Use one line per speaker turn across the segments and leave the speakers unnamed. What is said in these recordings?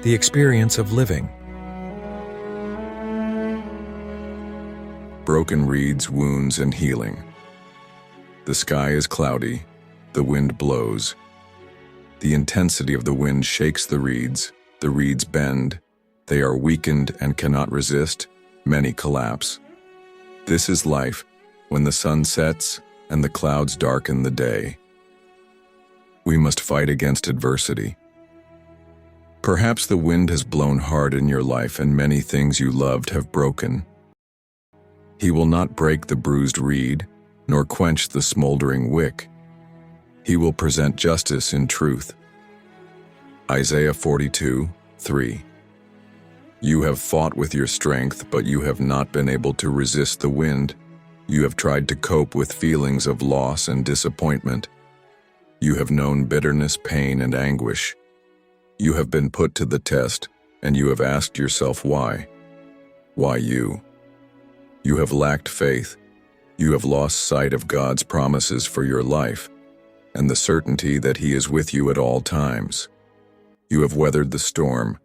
the experience of living.
Broken reeds, wounds, and healing. The sky is cloudy, the wind blows. The intensity of the wind shakes the reeds bend, they are weakened and cannot resist, many collapse. This is life, when the sun sets and the clouds darken the day. We must fight against adversity. Perhaps the wind has blown hard in your life and many things you loved have broken. He will not break the bruised reed, nor quench the smoldering wick. He will present justice in truth. Isaiah 42:3. You have fought with your strength, but you have not been able to resist the wind. You have tried to cope with feelings of loss and disappointment. You have known bitterness, pain, and anguish. You have been put to the test, and you have asked yourself why. Why you? You have lacked faith. You have lost sight of God's promises for your life, and the certainty that He is with you at all times. You have weathered the storm,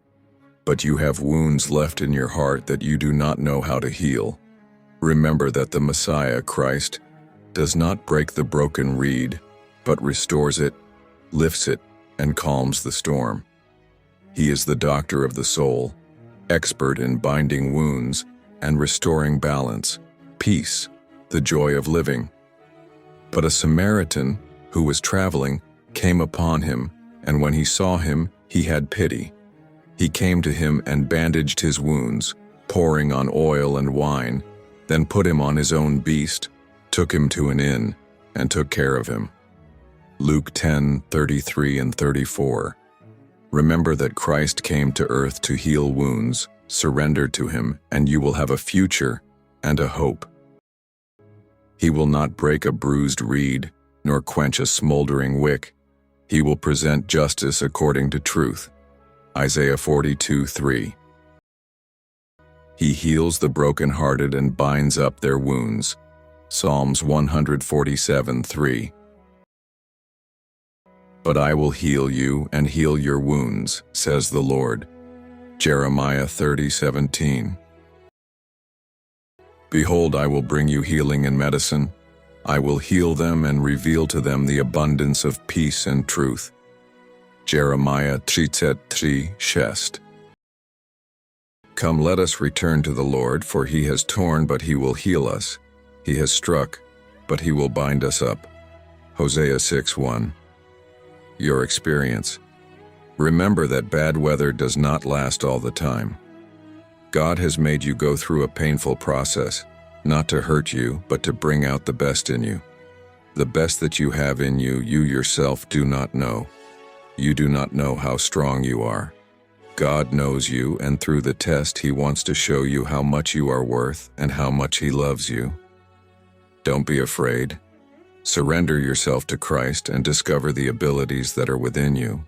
but you have wounds left in your heart that you do not know how to heal. Remember that the Messiah, Christ, does not break the broken reed, but restores it, lifts it, and calms the storm. He is the doctor of the soul, expert in binding wounds and restoring balance, peace, the joy of living. But a Samaritan who was traveling came upon him, and when he saw him, he had pity. He came to him and bandaged his wounds, pouring on oil and wine, then put him on his own beast, took him to an inn, and took care of him. Luke 10:33 and 34. Remember that Christ came to earth to heal wounds. Surrender to Him, and you will have a future and a hope. He will not break a bruised reed, nor quench a smoldering wick. He will present justice according to truth. Isaiah 42:3. He heals the brokenhearted and binds up their wounds. Psalms 147:3. But I will heal you and heal your wounds, says the Lord. Jeremiah 30:17. Behold, I will bring you healing and medicine. I will heal them and reveal to them the abundance of peace and truth. Jeremiah 33:6. Come, let us return to the Lord, for He has torn, but He will heal us. He has struck, but He will bind us up. Hosea 6:1. Your experience. Remember that bad weather does not last all the time. God has made you go through a painful process, not to hurt you, but to bring out the best in you. The best that you have in you, you yourself do not know. You do not know how strong you are. God knows you, and through the test, He wants to show you how much you are worth and how much He loves you. Don't be afraid. Surrender yourself to Christ and discover the abilities that are within you.